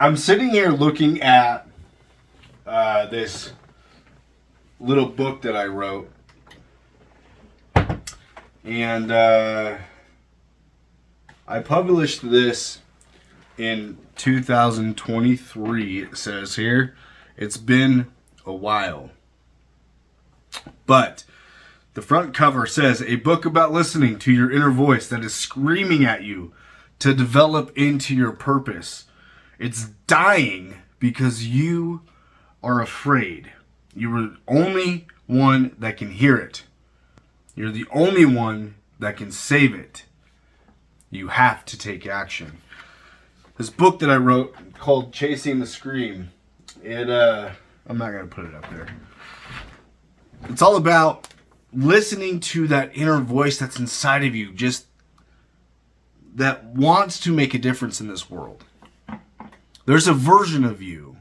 I'm sitting here looking at this little book that I wrote, and I published this in 2023. It says here, it's been a while. But the front cover says, a book about listening to your inner voice that is screaming at you to develop into your purpose. It's dying because you are afraid. You're the only one that can hear it. You're the only one that can save it. You have to take action. This book that I wrote called Chasing the Scream, I'm not going to put it up there. It's all about listening to that inner voice that's inside of you, just that wants to make a difference in this world. There's a version of you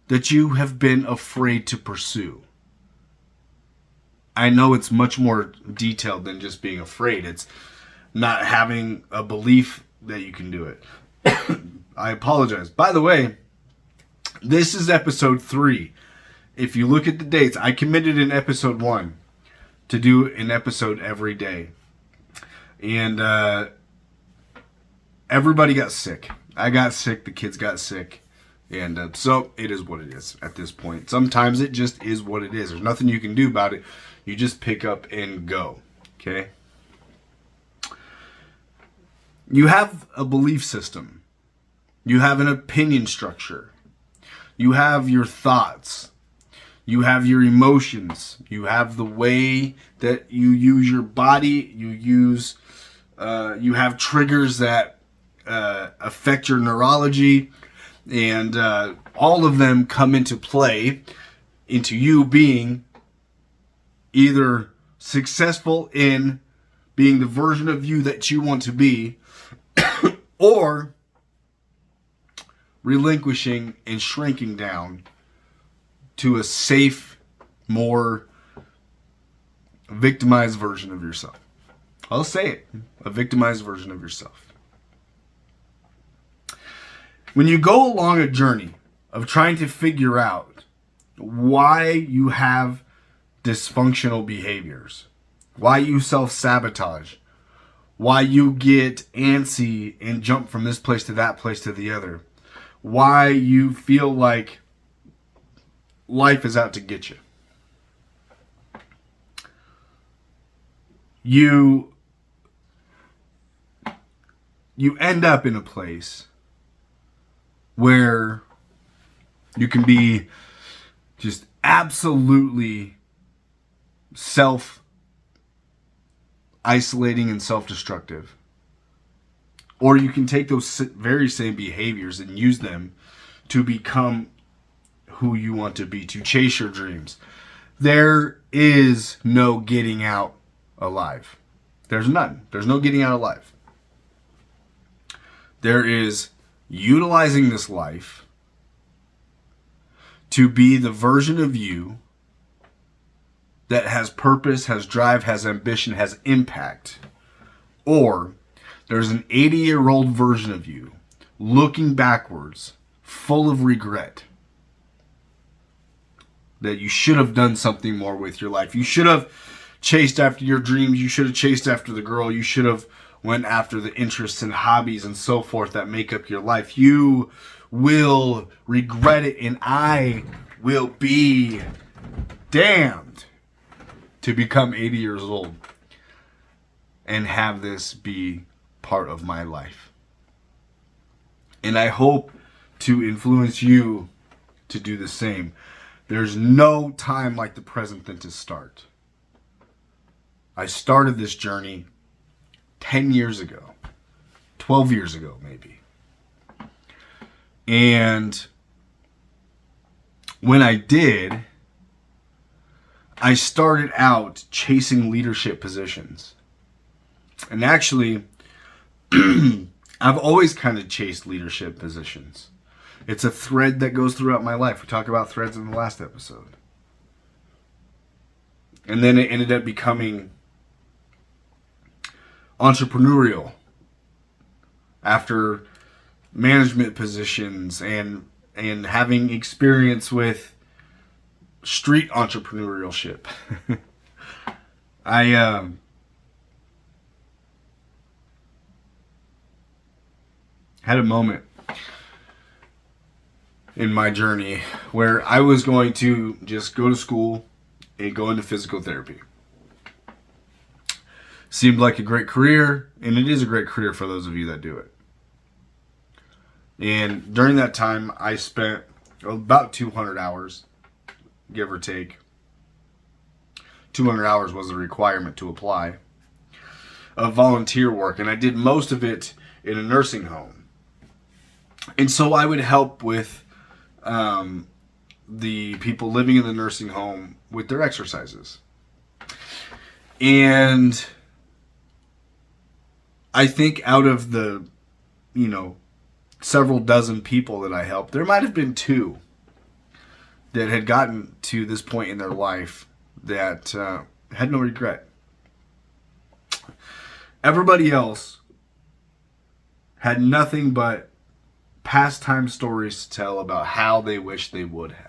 that you have been afraid to pursue. I know it's much more detailed than just being afraid. It's not having a belief that you can do it. I apologize. By the way, this is episode 3. If you look at the dates, I committed in episode 1 to do an episode every day. And everybody got sick. I got sick. The kids got sick. And so it is what it is at this point. Sometimes it just is what it is. There's nothing you can do about it. You just pick up and go. Okay? You have a belief system. You have an opinion structure. You have your thoughts. You have your emotions. You have the way that you use your body. You have triggers that affect your neurology. And all of them come into play into you being either successful in being the version of you that you want to be, or relinquishing and shrinking down to a safe, more victimized version of yourself. I'll say it, a victimized version of yourself. When you go along a journey of trying to figure out why you have dysfunctional behaviors, why you self-sabotage, why you get antsy and jump from this place to that place to the other, why you feel like life is out to get you. You end up in a place where you can be just absolutely self-isolating and self-destructive. Or you can take those very same behaviors and use them to become who you want to be, to chase your dreams. There is no getting out alive. There's none. There's no getting out alive. There is utilizing this life to be the version of you that has purpose, has drive, has ambition, has impact. Or there's an 80-year-old version of you looking backwards, full of regret, that you should have done something more with your life. You should have chased after your dreams. You should have chased after the girl. You should have went after the interests and hobbies and so forth that make up your life. You will regret it, and I will be damned to become 80 years old and have this be part of my life. And I hope to influence you to do the same. There's no time like the present than to start. I started this journey 10 years ago, 12 years ago maybe. And when I did, I started out chasing leadership positions. And actually, I've always kind of chased leadership positions. It's a thread that goes throughout my life. We talked about threads in the last episode. And then it ended up becoming entrepreneurial after management positions and having experience with street entrepreneurship. I had a moment in my journey where I was going to just go to school and go into physical therapy. Seemed like a great career, and it is a great career for those of you that do it. And during that time, I spent about 200 hours, give or take. 200 hours was the requirement to apply, of volunteer work, and I did most of it in a nursing home. And so I would help with the people living in the nursing home with their exercises. And I think out of the, several dozen people that I helped, there might have been 2 that had gotten to this point in their life that had no regret. Everybody else had nothing but pastime stories to tell about how they wish they would have.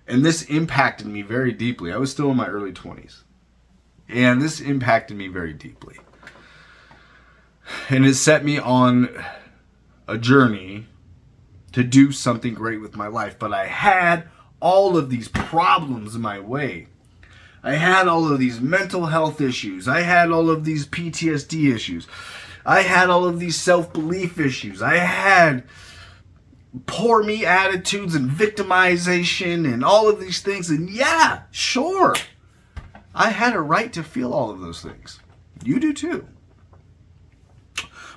And this impacted me very deeply. I was still in my early 20s. And this impacted me very deeply. And it set me on a journey to do something great with my life. But I had all of these problems in my way. I had all of these mental health issues. I had all of these PTSD issues. I had all of these self-belief issues. I had poor me attitudes and victimization and all of these things. And yeah, sure, I had a right to feel all of those things. You do too.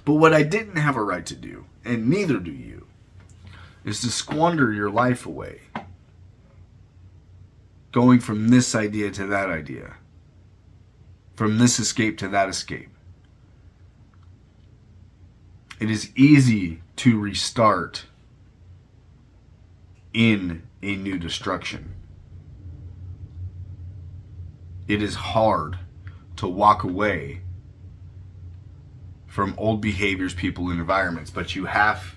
But what I didn't have a right to do, and neither do you, is to squander your life away, going from this idea to that idea, from this escape to that escape. It is easy to restart in a new destruction. It is hard to walk away from old behaviors, people, and environments, but you have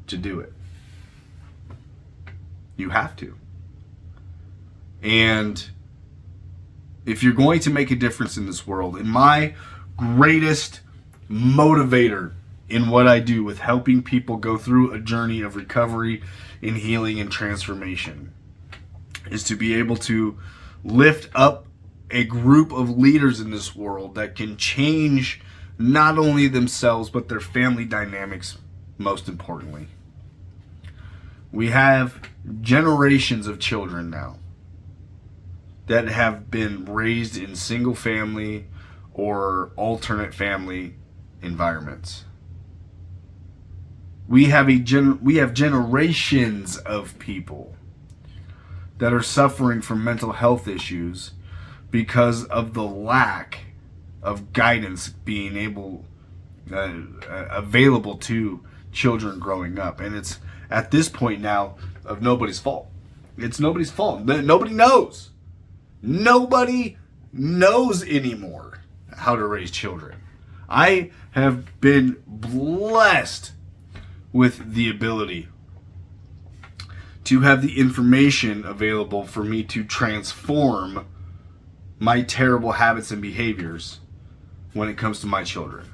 to do it. You have to. And if you're going to make a difference in this world, and my greatest motivator in what I do with helping people go through a journey of recovery and healing and transformation, is to be able to lift up a group of leaders in this world that can change not only themselves, but their family dynamics, most importantly. We have generations of children now that have been raised in single family or alternate family environments. We have generations of people that are suffering from mental health issues because of the lack of guidance being available to children growing up. And it's at this point now of nobody's fault. It's nobody's fault. Nobody knows. Nobody knows anymore how to raise children. I have been blessed with the ability to have the information available for me to transform my terrible habits and behaviors when it comes to my children.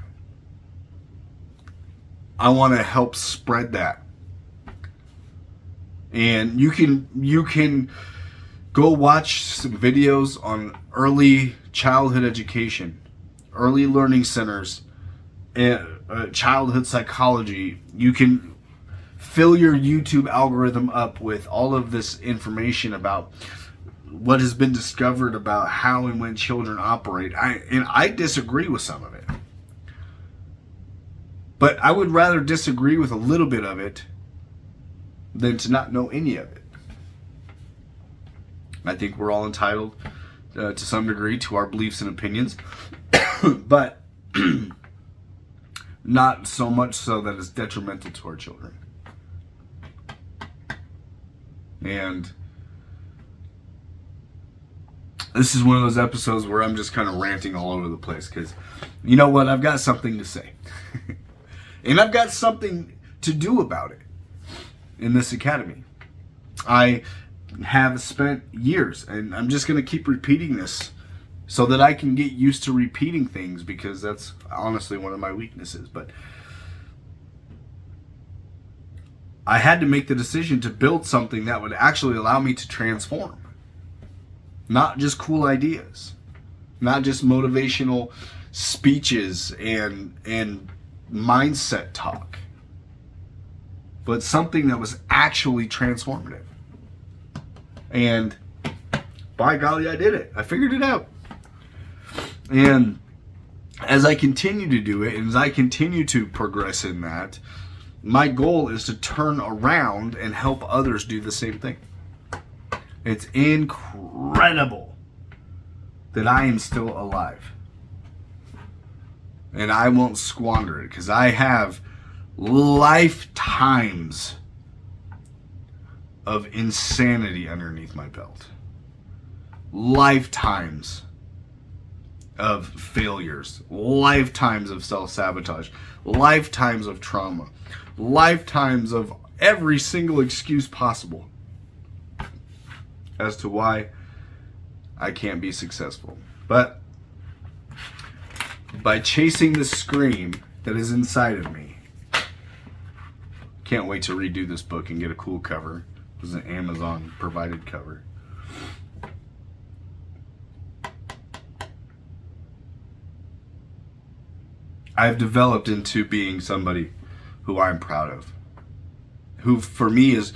I want to help spread that. And you can go watch some videos on early childhood education, early learning centers, and childhood psychology. You can fill your YouTube algorithm up with all of this information about what has been discovered about how and when children operate. I disagree with some of it. But I would rather disagree with a little bit of it than to not know any of it. I think we're all entitled to some degree to our beliefs and opinions, but not so much so that it's detrimental to our children. And this is one of those episodes where I'm just kind of ranting all over the place because, you know what, I've got something to say. And I've got something to do about it in this academy. I have spent years, and I'm just going to keep repeating this so that I can get used to repeating things, because that's honestly one of my weaknesses. But I had to make the decision to build something that would actually allow me to transform. Not just cool ideas, not just motivational speeches and mindset talk, but something that was actually transformative. And by golly, I did it. I figured it out. And as I continue to do it, and as I continue to progress in that, my goal is to turn around and help others do the same thing. It's incredible that I am still alive. And I won't squander it, because I have lifetimes of insanity underneath my belt. Lifetimes of failures. Lifetimes of self-sabotage. Lifetimes of trauma. Lifetimes of every single excuse possible as to why I can't be successful. But by chasing the scream that is inside of me, can't wait to redo this book and get a cool cover. It was an Amazon provided cover. I've developed into being somebody who I'm proud of, who for me is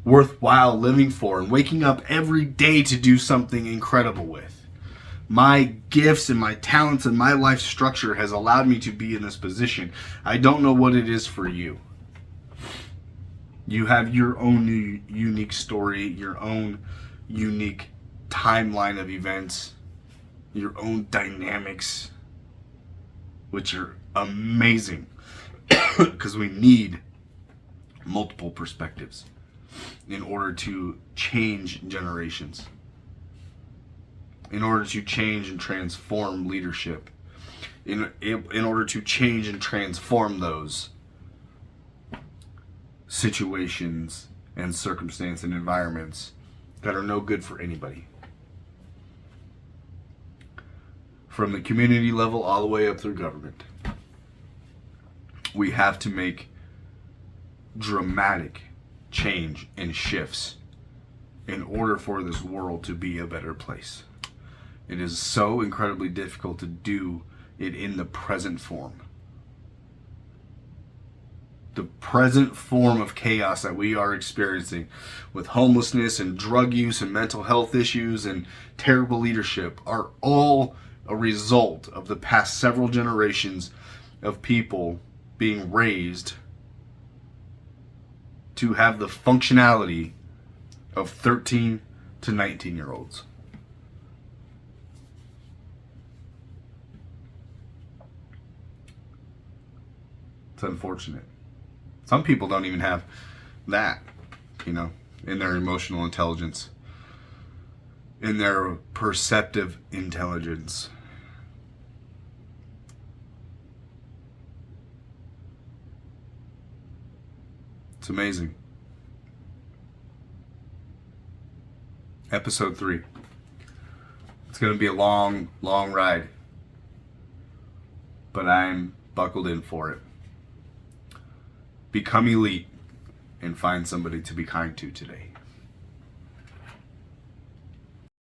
worthwhile living for and waking up every day to do something incredible with. My gifts and my talents and my life structure has allowed me to be in this position. I don't know what it is for you. You have your own unique story, your own unique timeline of events, your own dynamics, which are amazing because we need multiple perspectives in order to change generations, in order to change and transform leadership, in order to change and transform those situations and circumstances and environments that are no good for anybody. From the community level all the way up through government. We have to make dramatic change and shifts in order for this world to be a better place. It is so incredibly difficult to do it in the present form. The present form of chaos that we are experiencing with homelessness and drug use and mental health issues and terrible leadership are all a result of the past several generations of people being raised to have the functionality of 13 to 19-year-olds. It's unfortunate. Some people don't even have that, in their emotional intelligence, in their perceptive intelligence. It's amazing. Episode 3. It's going to be a long, long ride, but I'm buckled in for it. Become elite and find somebody to be kind to today.